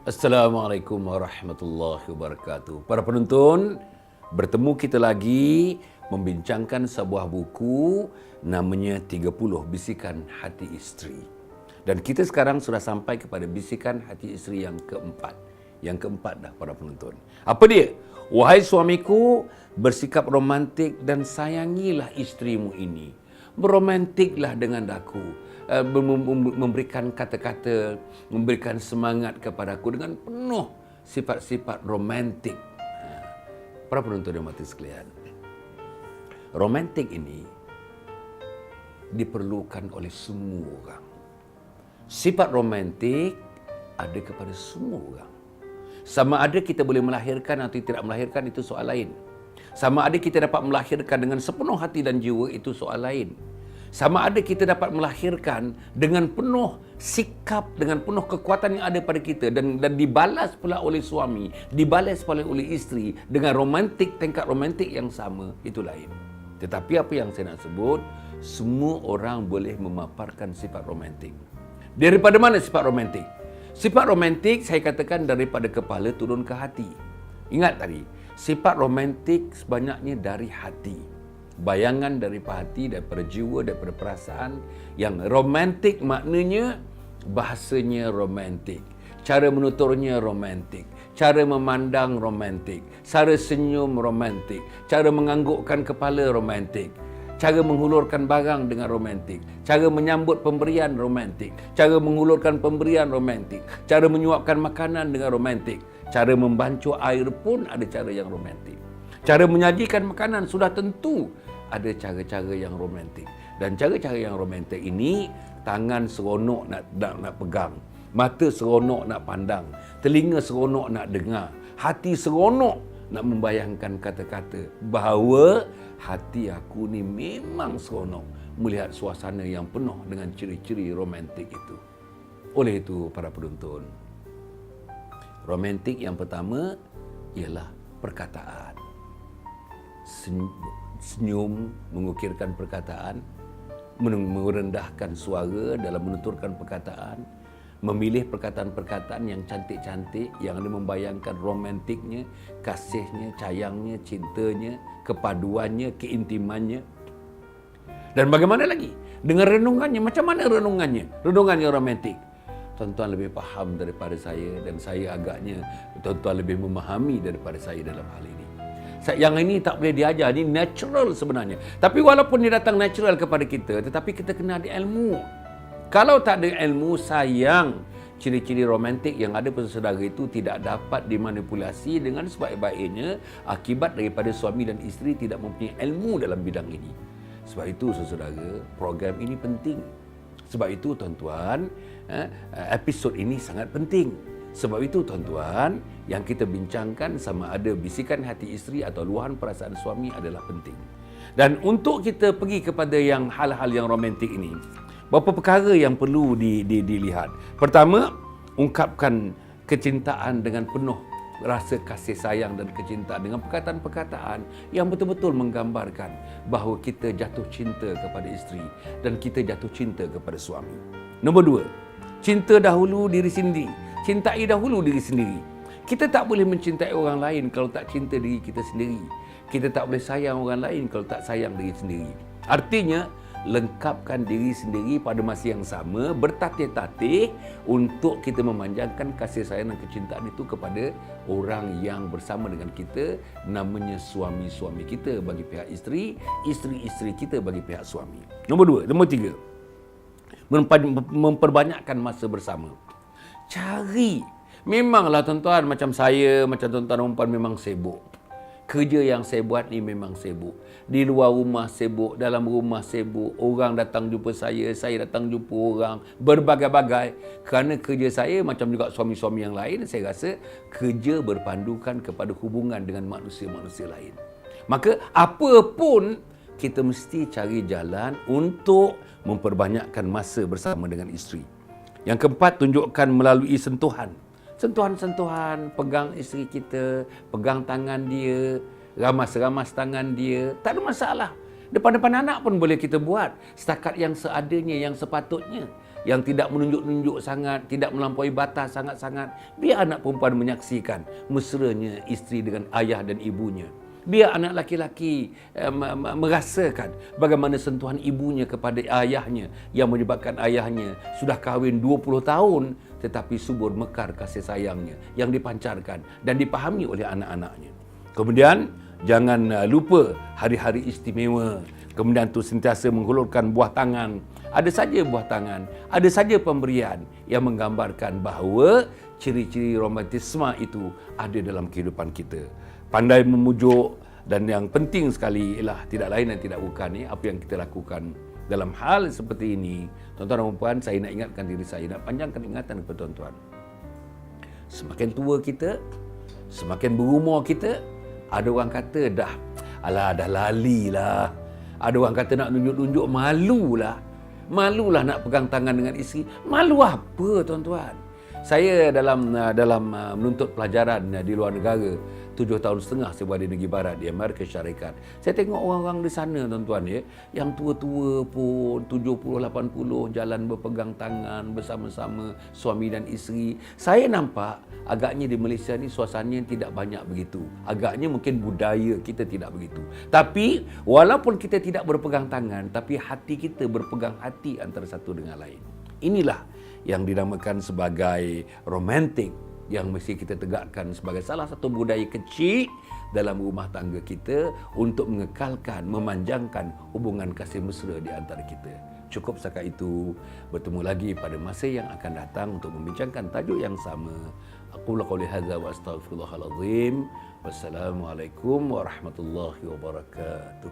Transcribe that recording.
Assalamualaikum warahmatullahi wabarakatuh. Para penonton, bertemu kita lagi membincangkan sebuah buku namanya 30 Bisikan Hati Isteri. Dan kita sekarang sudah sampai kepada bisikan hati isteri yang keempat. Yang keempat dah para penonton. Apa dia? Wahai suamiku, bersikap romantik dan sayangilah isterimu ini. Beromantiklah dengan aku. Memberikan kata-kata, memberikan semangat kepadaku dengan penuh sifat-sifat romantik. Para penonton yang mati sekalian, romantik ini diperlukan oleh semua orang. Sifat romantik ada kepada semua orang. Sama ada kita boleh melahirkan atau tidak melahirkan, itu soal lain. Sama ada kita dapat melahirkan dengan sepenuh hati dan jiwa, itu soal lain. Sama ada kita dapat melahirkan dengan penuh sikap, dengan penuh kekuatan yang ada pada kita dan dibalas pula oleh suami, dibalas pula oleh isteri dengan romantik, tingkat romantik yang sama, itu lain. Tetapi apa yang saya nak sebut, semua orang boleh memaparkan sifat romantik. Daripada mana sifat romantik? Sifat romantik saya katakan daripada kepala turun ke hati. Ingat tadi, sifat romantik sebanyaknya dari hati. Bayangan daripada hati, daripada jiwa, daripada perasaan. Yang romantik maknanya bahasanya romantik, cara menuturnya romantik, cara memandang romantik, cara senyum romantik, cara menganggukkan kepala romantik, cara menghulurkan barang dengan romantik, cara menyambut pemberian romantik, cara menghulurkan pemberian romantik, cara menyuapkan makanan dengan romantik, cara membancuh air pun ada cara yang romantik. Cara menyajikan makanan sudah tentu ada cara-cara yang romantik. Dan cara-cara yang romantik ini, tangan seronok nak pegang, mata seronok nak pandang, telinga seronok nak dengar, hati seronok nak membayangkan kata-kata bahawa hati aku ni memang seronok melihat suasana yang penuh dengan ciri-ciri romantik itu. Oleh itu para penonton, romantik yang pertama ialah perkataan. Senyum mengukirkan perkataan, merendahkan suara dalam menuturkan perkataan, memilih perkataan-perkataan yang cantik-cantik, yang ada membayangkan romantiknya, kasihnya, sayangnya, cintanya, kepaduannya, keintimannya. Dan bagaimana lagi dengan renungannya? Macam mana renungannya? Renungannya romantik. Tuan-tuan lebih faham daripada saya, dan saya agaknya tuan-tuan lebih memahami daripada saya dalam hal ini. Yang ini tak boleh diajar, ini natural sebenarnya. Tapi walaupun dia datang natural kepada kita, tetapi kita kena ada ilmu. Kalau tak ada ilmu, sayang ciri-ciri romantik yang ada pada saudara itu tidak dapat dimanipulasi dengan sebaik-baiknya akibat daripada suami dan isteri tidak mempunyai ilmu dalam bidang ini. Sebab itu saudara, program ini penting. Sebab itu tuan-tuan, episod ini sangat penting. Sebab itu tuan-tuan, yang kita bincangkan sama ada bisikan hati isteri atau luahan perasaan suami adalah penting. Dan untuk kita pergi kepada yang hal-hal yang romantik ini, beberapa perkara yang perlu dilihat. Pertama, ungkapkan kecintaan dengan penuh rasa kasih sayang dan kecintaan dengan perkataan-perkataan yang betul-betul menggambarkan bahawa kita jatuh cinta kepada isteri dan kita jatuh cinta kepada suami. Nombor dua, cinta dahulu diri sendiri. Cintai dahulu diri sendiri. Kita tak boleh mencintai orang lain kalau tak cinta diri kita sendiri. Kita tak boleh sayang orang lain kalau tak sayang diri sendiri. Artinya, lengkapkan diri sendiri pada masa yang sama, bertatih-tatih untuk kita memanjangkan kasih sayang dan kecintaan itu kepada orang yang bersama dengan kita, namanya suami-suami kita bagi pihak isteri, isteri-isteri kita bagi pihak suami. Nombor dua. Nombor tiga, memperbanyakkan masa bersama. Cari. Memanglah tuan-tuan, macam saya, macam tuan-tuan perempuan memang sibuk. Kerja yang saya buat ni memang sibuk. Di luar rumah sibuk, dalam rumah sibuk. Orang datang jumpa saya datang jumpa orang. Berbagai-bagai. Kerana kerja saya macam juga suami-suami yang lain, saya rasa kerja berpandukan kepada hubungan dengan manusia-manusia lain. Maka apa pun kita mesti cari jalan untuk memperbanyakkan masa bersama dengan isteri. Yang keempat, tunjukkan melalui sentuhan. Sentuhan-sentuhan, pegang isteri kita, pegang tangan dia, ramas-ramas tangan dia, tak ada masalah. Depan-depan anak pun boleh kita buat, setakat yang seadanya, yang sepatutnya. Yang tidak menunjuk-nunjuk sangat, tidak melampaui batas sangat-sangat. Biar anak perempuan menyaksikan mesranya isteri dengan ayah dan ibunya. Biar anak laki-laki merasakan bagaimana sentuhan ibunya kepada ayahnya yang menyebabkan ayahnya sudah kahwin 20 tahun tetapi subur mekar kasih sayangnya yang dipancarkan dan dipahami oleh anak-anaknya. Kemudian jangan lupa hari-hari istimewa. Kemudian tu sentiasa menghulurkan buah tangan. Ada saja buah tangan, ada saja pemberian yang menggambarkan bahawa ciri-ciri romantisme itu ada dalam kehidupan kita. Pandai memujuk, dan yang penting sekali ialah tidak lain dan tidak bukan apa yang kita lakukan dalam hal seperti ini. Tuan-tuan dan puan, saya nak ingatkan diri saya, nak panjangkan ingatan kepada tuan-tuan. Semakin tua kita, semakin berumur kita, ada orang kata dah lali lah. Ada orang kata nak nunjuk-nunjuk, malulah nak pegang tangan dengan isteri. Malu apa tuan-tuan? Saya dalam menuntut pelajaran di luar negara, 7 tahun setengah saya buat di negeri barat, di Amerika Syarikat. Saya tengok orang-orang di sana tuan-tuan yang tua-tua pun 70-80 jalan berpegang tangan bersama-sama suami dan isteri. Saya nampak agaknya di Malaysia ni suasananya tidak banyak begitu. Agaknya mungkin budaya kita tidak begitu. Tapi walaupun kita tidak berpegang tangan, tapi hati kita berpegang hati antara satu dengan lain. Inilah yang dinamakan sebagai romantik, yang mesti kita tegakkan sebagai salah satu budaya kecil dalam rumah tangga kita untuk mengekalkan, memanjangkan hubungan kasih mesra di antara kita. Cukup setakat itu. Bertemu lagi pada masa yang akan datang untuk membincangkan tajuk yang sama. Aqulu qouli hadza wa astaghfirullahal azim. Wassalamualaikum warahmatullahi wabarakatuh.